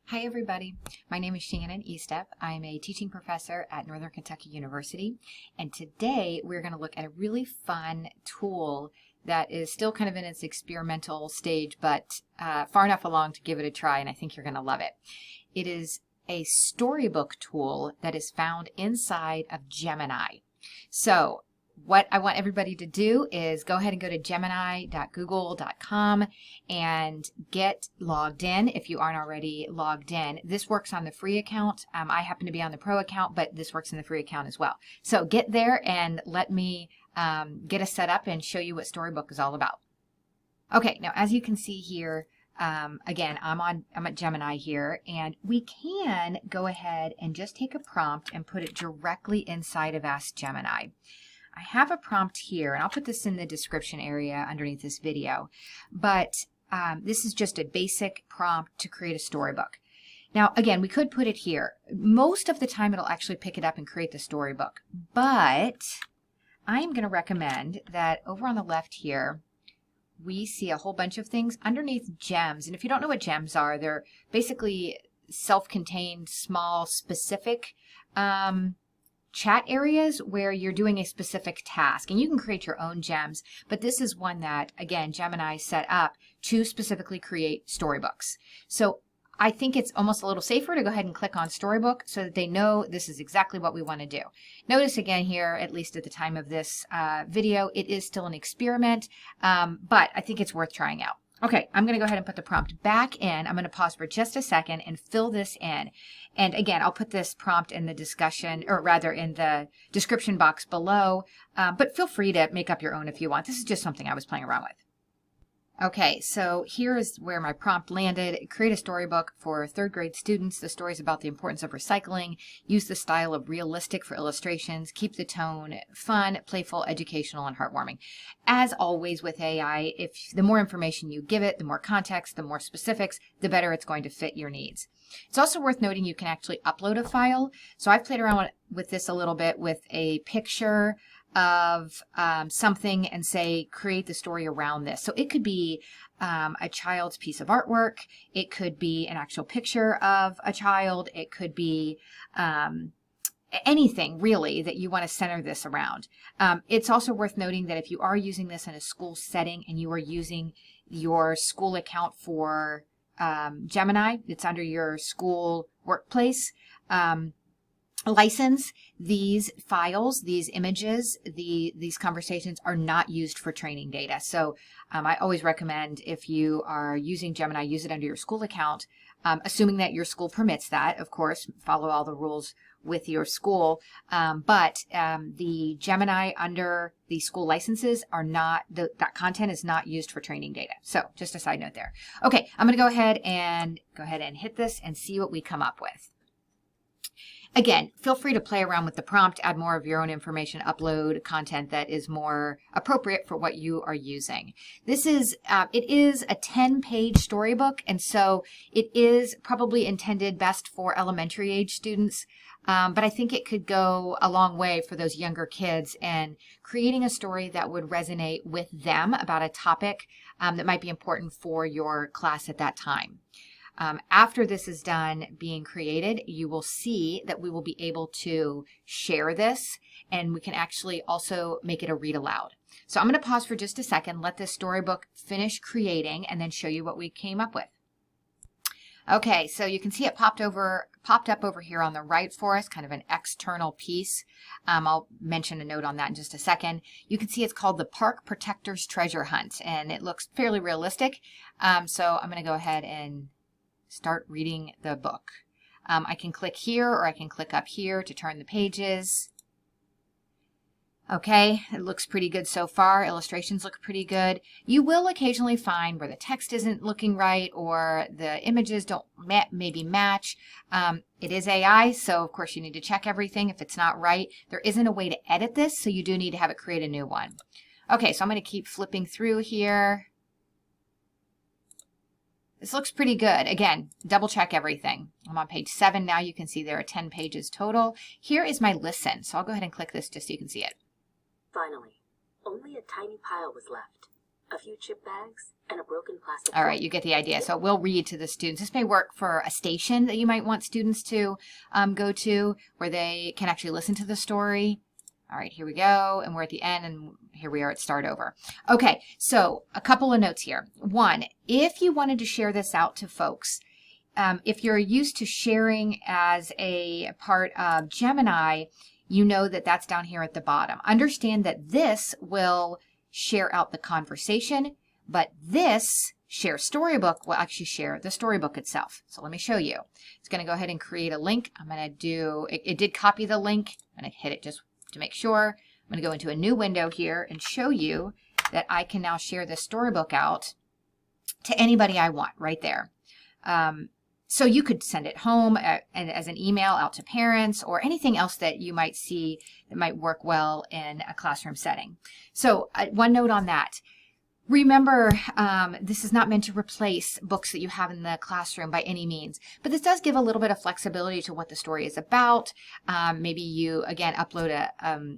Hi everybody, my name is Shannon Estep. I'm a teaching professor at Northern Kentucky University, and today we're going to look at a really fun tool that is still kind of in its experimental stage, but far enough along to give it a try, and I think you're going to love it. It is a storybook tool that is found inside of Gemini. So what I want everybody to do is go ahead and go to gemini.google.com and get logged in if you aren't already logged in. This works on the free account. I happen to be on the pro account, but this works in the free account as well. So get there and let me get us set up and show you what Storybook is all about. Okay, now as you can see here, again, I'm at Gemini here, and we can go ahead and just take a prompt and put it directly inside of Ask Gemini. I have a prompt here, and I'll put this in the description area underneath this video, but this is just a basic prompt to create a storybook. Now, again, we could put it here. Most of the time, it'll actually pick it up and create the storybook, but I am going to recommend that over on the left here, we see a whole bunch of things underneath gems. And if you don't know what gems are, they're basically self-contained, small, specific chat areas where you're doing a specific task, and you can create your own gems, but this is one that, again, Gemini set up to specifically create storybooks. So I think it's almost a little safer to go ahead and click on Storybook so that they know this is exactly what we want to do. Notice again here, at least at the time of this video, it is still an experiment, but I think it's worth trying out. Okay, I'm going to go ahead and put the prompt back in. I'm going to pause for just a second and fill this in. And again, I'll put this prompt in the discussion, or rather in the description box below, but feel free to make up your own if you want. This is just something I was playing around with. Okay, so here is where my prompt landed. Create a storybook for third grade students. The story is about the importance of recycling. Use the style of realistic for illustrations. Keep the tone fun, playful, educational, and heartwarming. As always with AI, the more information you give it, the more context, the more specifics, the better it's going to fit your needs. It's also worth noting you can actually upload a file. So I've played around with this a little bit with a picture of something and say create the story around this. So it could be a child's piece of artwork, it could be an actual picture of a child, it could be anything really that you want to center this around. It's also worth noting that if you are using this in a school setting and you are using your school account for Gemini, it's under your school workplace license, these files, these images, these conversations are not used for training data. So I always recommend if you are using Gemini, use it under your school account, assuming that your school permits that, of course, follow all the rules with your school. But the Gemini under the school licenses are not, that content is not used for training data. So just a side note there. Okay, I'm going to go ahead and hit this and see what we come up with. Again, feel free to play around with the prompt, add more of your own information, upload content that is more appropriate for what you are using. This is, it is a 10-page storybook, and so it is probably intended best for elementary age students, but I think it could go a long way for those younger kids and creating a story that would resonate with them about a topic that might be important for your class at that time. After this is done being created, you will see that we will be able to share this, and we can actually also make it a read aloud. So I'm going to pause for just a second, let this storybook finish creating, and then show you what we came up with. Okay, so you can see it popped up over here on the right for us, kind of an external piece. I'll mention a note on that in just a second. You can see it's called the Park Protector's Treasure Hunt, and it looks fairly realistic. So I'm going to go ahead and start reading the book. I can click here or I can click up here to turn the pages. Okay, it looks pretty good so far. Illustrations look pretty good. You will occasionally find where the text isn't looking right or the images don't maybe match. It is AI, so of course you need to check everything if it's not right. There isn't a way to edit this, so you do need to have it create a new one. Okay, so I'm going to keep flipping through here. This looks pretty good. Again, double check everything. I'm on page 7 now. You can see there are 10 pages total. Here is my listen. So I'll go ahead and click this just so you can see it. Finally, only a tiny pile was left. a few chip bags, and a broken plastic All right, fork. you get the idea. So we'll read to the students. This may work for a station that you might want students to go to where they can actually listen to the story. All right, here we go. And we're at the end, and here we are at start over. Okay, so a couple of notes here. One, if you wanted to share this out to folks, if you're used to sharing as a part of Gemini, you know that that's down here at the bottom. Understand that this will share out the conversation, but this share storybook will actually share the storybook itself. So let me show you. It's going to go ahead and create a link. I'm going to do, it did copy the link. I'm going to hit it just to make sure. I'm going to go into a new window here and show you that I can now share this storybook out to anybody I want right there. So you could send it home and as an email out to parents or anything else that you might see that might work well in a classroom setting. So one note on that. Remember, this is not meant to replace books that you have in the classroom by any means, but this does give a little bit of flexibility to what the story is about. Maybe you, again, upload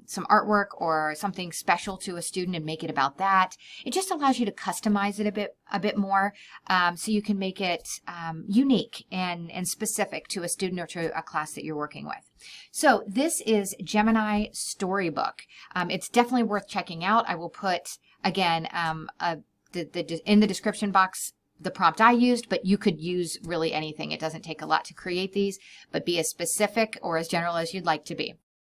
some artwork or something special to a student and make it about that. It just allows you to customize it a bit more, so you can make it unique and specific to a student or to a class that you're working with. So this is Gemini Storybook. It's definitely worth checking out. I will put, again, in the description box, the prompt I used, but you could use really anything. It doesn't take a lot to create these, but be as specific or as general as you'd like to be.